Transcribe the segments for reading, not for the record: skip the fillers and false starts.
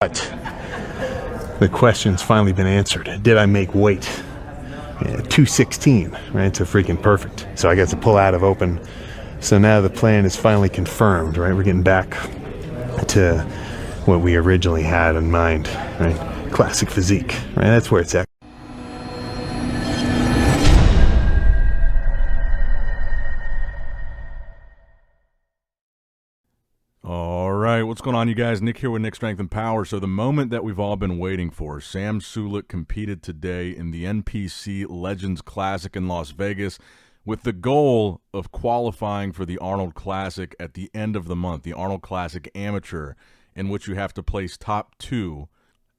But the question's finally been answered. Did I make weight? Yeah, 216, right? It's a freaking perfect. So I got to pull out of open. So now the plan is finally confirmed, right? We're getting back to what we originally had in mind, right? Classic physique, right? That's where it's at. All right, what's going on, you guys? Nick here with Nick Strength and Power. So the moment that we've all been waiting for, Sam Sulek competed today in the NPC Legends Classic in Las Vegas with the goal of qualifying for the Arnold Classic at the end of the month, the Arnold Classic Amateur, in which you have to place top 2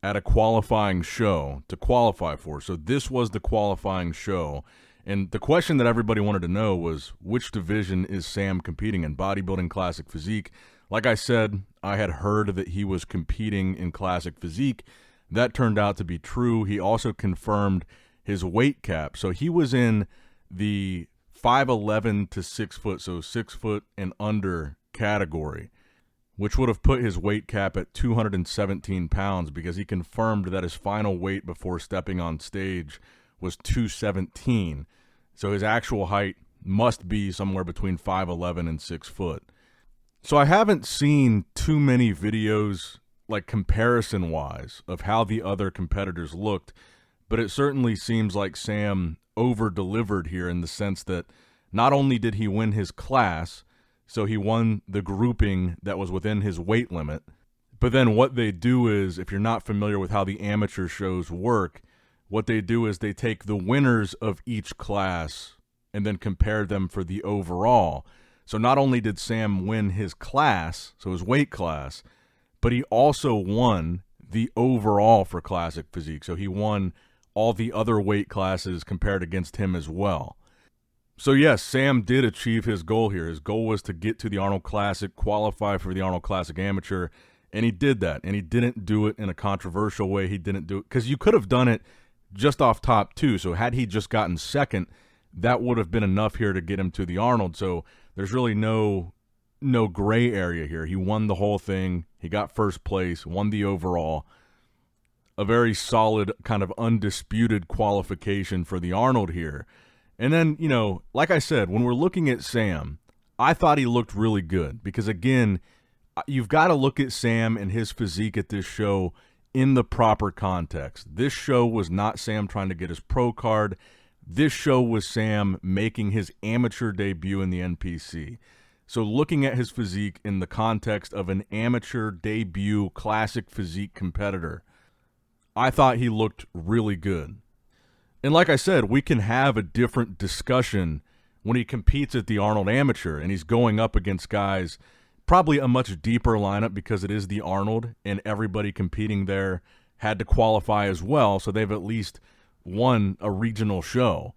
at a qualifying show to qualify for. So this was the qualifying show. And the question that everybody wanted to know was, which division is Sam competing in? Bodybuilding, Classic Physique. Like I said, I had heard that he was competing in Classic Physique. That turned out to be true. He also confirmed his weight cap. So he was in the 5'11" to 6 foot, so 6 foot and under category, which would have put his weight cap at 217 pounds because he confirmed that his final weight before stepping on stage was 217. So his actual height must be somewhere between 5'11" and 6 foot. So I haven't seen too many videos, like comparison-wise, of how the other competitors looked, but it certainly seems like Sam over-delivered here in the sense that not only did he win his class, so he won the grouping that was within his weight limit, but then what they do is, if you're not familiar with how the amateur shows work, what they do is they take the winners of each class and then compare them for the overall. So not only did Sam win his class, so his weight class, but he also won the overall for Classic Physique. So he won all the other weight classes compared against him as well. So yes, Sam did achieve his goal here. His goal was to get to the Arnold Classic, qualify for the Arnold Classic Amateur, and he did that. And he didn't do it in a controversial way. He didn't do it because you could have done it just off top 2. So had he just gotten second, that would have been enough here to get him to the Arnold. So there's really no gray area here. He won the whole thing. He got first place, won the overall. A very solid, kind of undisputed qualification for the Arnold here. And then, you know, like I said, when we're looking at Sam, I thought he looked really good because, again, you've got to look at Sam and his physique at this show in the proper context. This show was not Sam trying to get his pro card. This show was Sam making his amateur debut in the NPC. So looking at his physique in the context of an amateur debut Classic Physique competitor, I thought he looked really good. And like I said, we can have a different discussion when he competes at the Arnold Amateur and he's going up against guys, probably a much deeper lineup because it is the Arnold and everybody competing there had to qualify as well, so they've at least won a regional show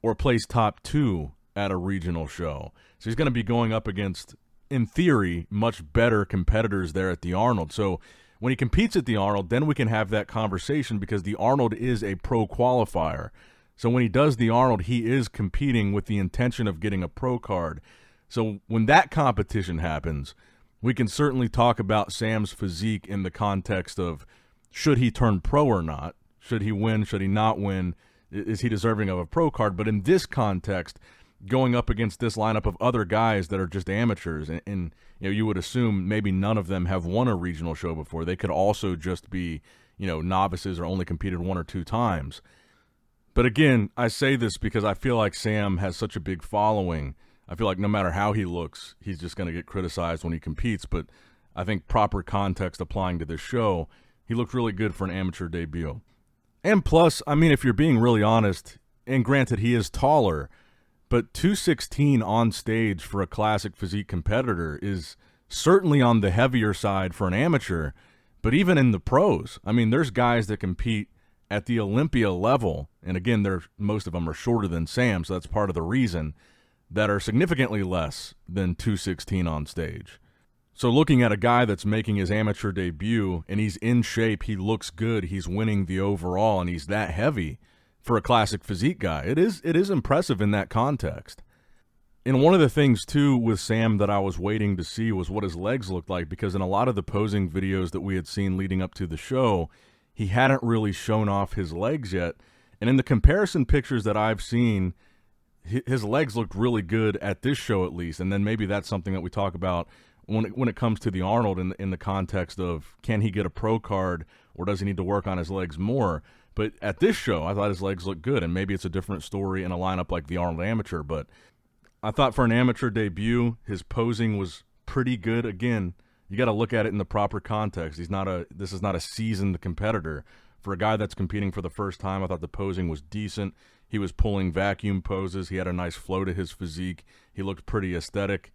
or placed top 2 at a regional show. So he's going to be going up against, in theory, much better competitors there at the Arnold. So when he competes at the Arnold, then we can have that conversation because the Arnold is a pro qualifier. So when he does the Arnold, he is competing with the intention of getting a pro card. So when that competition happens, we can certainly talk about Sam's physique in the context of should he turn pro or not? Should he win? Should he not win? Is he deserving of a pro card? But in this context, going up against this lineup of other guys that are just amateurs, and you know, you would assume maybe none of them have won a regional show before. They could also just be, you know, novices or only competed 1 or 2 times. But again, I say this because I feel like Sam has such a big following. I feel like no matter how he looks, he's just going to get criticized when he competes. But I think proper context applying to this show, he looked really good for an amateur debut. And plus, I mean, if you're being really honest, and granted he is taller, but 216 on stage for a Classic Physique competitor is certainly on the heavier side for an amateur, but even in the pros, I mean, there's guys that compete at the Olympia level, and again, most of them are shorter than Sam, so that's part of the reason, that are significantly less than 216 on stage. So looking at a guy that's making his amateur debut, and he's in shape, he looks good, he's winning the overall, and he's that heavy for a Classic Physique guy. It is impressive in that context. And one of the things, too, with Sam that I was waiting to see was what his legs looked like, because in a lot of the posing videos that we had seen leading up to the show, he hadn't really shown off his legs yet. And in the comparison pictures that I've seen, his legs looked really good at this show, at least. And then maybe that's something that we talk about when it comes to the Arnold in the context of, can he get a pro card or does he need to work on his legs more? But at this show, I thought his legs looked good, and maybe it's a different story in a lineup like the Arnold Amateur. But I thought for an amateur debut, his posing was pretty good. Again, you got to look at it in the proper context. This is not a seasoned competitor. For a guy that's competing for the first time, I thought the posing was decent. He was pulling vacuum poses. He had a nice flow to his physique. He looked pretty aesthetic.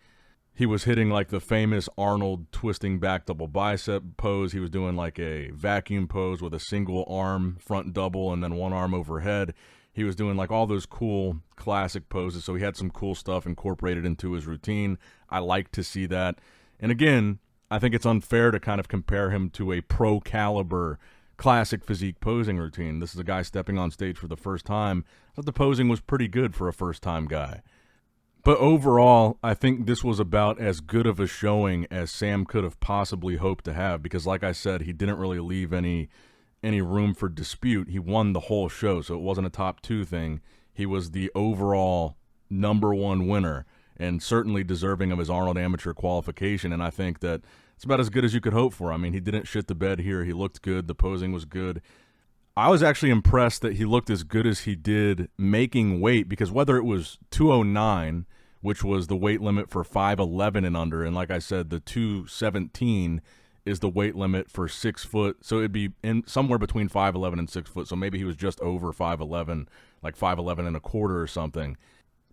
He was hitting like the famous Arnold twisting back double bicep pose. He was doing like a vacuum pose with a single arm front double and then one arm overhead. He was doing like all those cool classic poses. So he had some cool stuff incorporated into his routine. I like to see that. And again, I think it's unfair to kind of compare him to a pro caliber classic physique posing routine. This is a guy stepping on stage for the first time. I thought the posing was pretty good for a first-time guy. But overall, I think this was about as good of a showing as Sam could have possibly hoped to have, because like I said, he didn't really leave any room for dispute. He won the whole show, so it wasn't a top 2 thing. He was the overall #1 winner, and certainly deserving of his Arnold Amateur qualification, and I think that it's about as good as you could hope for. I mean, he didn't shit the bed here. He looked good. The posing was good. I was actually impressed that he looked as good as he did making weight, because whether it was 209, which was the weight limit for 5'11 and under, and like I said, the 217 is the weight limit for 6 foot, so it'd be in somewhere between 5'11 and 6 foot, so maybe he was just over 5'11, like 5'11 and a quarter or something.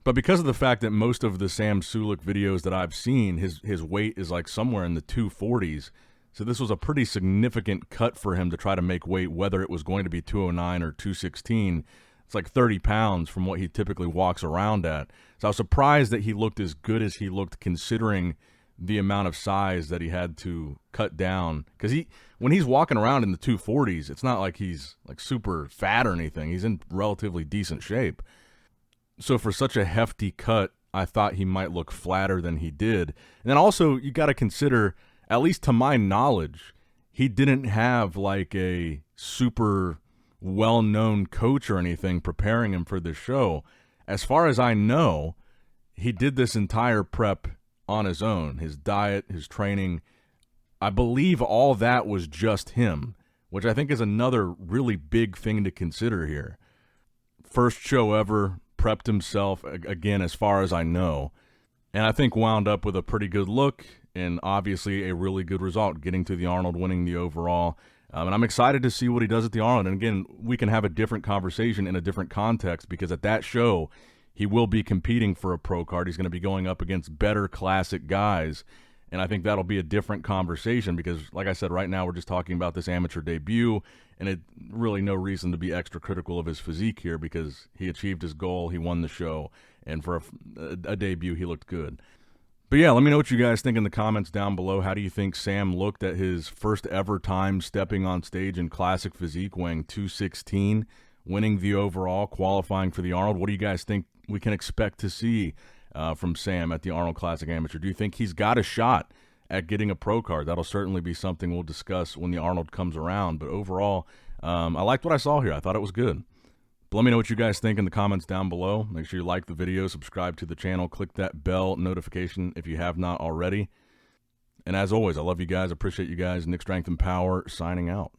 But because of the fact that most of the Sam Sulek videos that I've seen, his weight is like somewhere in the 240s, so this was a pretty significant cut for him to try to make weight, whether it was going to be 209 or 216. It's like 30 pounds from what he typically walks around at. So I was surprised that he looked as good as he looked, considering the amount of size that he had to cut down. Because when he's walking around in the 240s, it's not like he's like super fat or anything. He's in relatively decent shape. So for such a hefty cut, I thought he might look flatter than he did. And then also, you got to consider, at least to my knowledge, he didn't have like a super well-known coach or anything preparing him for this show. As far as I know, he did this entire prep on his own. His diet, his training, I believe all that was just him, which I think is another really big thing to consider here. First show ever, prepped himself, again, as far as I know, and I think wound up with a pretty good look and obviously a really good result, getting to the Arnold, winning the overall. And I'm excited to see what he does at the Arnold. And again, we can have a different conversation in a different context, because at that show, he will be competing for a pro card. He's going to be going up against better classic guys. And I think that'll be a different conversation, because like I said, right now we're just talking about this amateur debut, and it really no reason to be extra critical of his physique here, because he achieved his goal, he won the show, and for a debut, he looked good. But yeah, let me know what you guys think in the comments down below. How do you think Sam looked at his first ever time stepping on stage in classic physique, weighing 216, winning the overall, qualifying for the Arnold? What do you guys think we can expect to see from Sam at the Arnold Classic Amateur? Do you think he's got a shot at getting a pro card? That'll certainly be something we'll discuss when the Arnold comes around. But overall, I liked what I saw here. I thought it was good. But let me know what you guys think in the comments down below. Make sure you like the video, subscribe to the channel, click that bell notification if you have not already. And as always, I love you guys. Appreciate you guys. Nick Strength and Power signing out.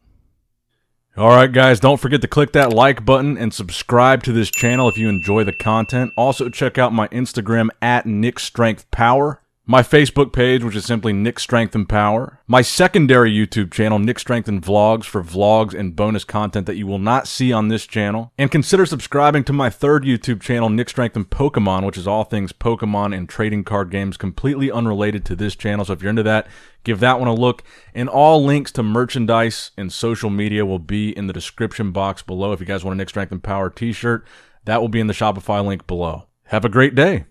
All right, guys, don't forget to click that like button and subscribe to this channel if you enjoy the content. Also, check out my Instagram at Nick Strength Power. My Facebook page, which is simply Nick Strength and Power. My secondary YouTube channel, Nick Strength and Vlogs, for vlogs and bonus content that you will not see on this channel. And consider subscribing to my third YouTube channel, Nick Strength and Pokemon, which is all things Pokemon and trading card games, completely unrelated to this channel. So if you're into that, give that one a look. And all links to merchandise and social media will be in the description box below. If you guys want a Nick Strength and Power t-shirt, that will be in the Shopify link below. Have a great day.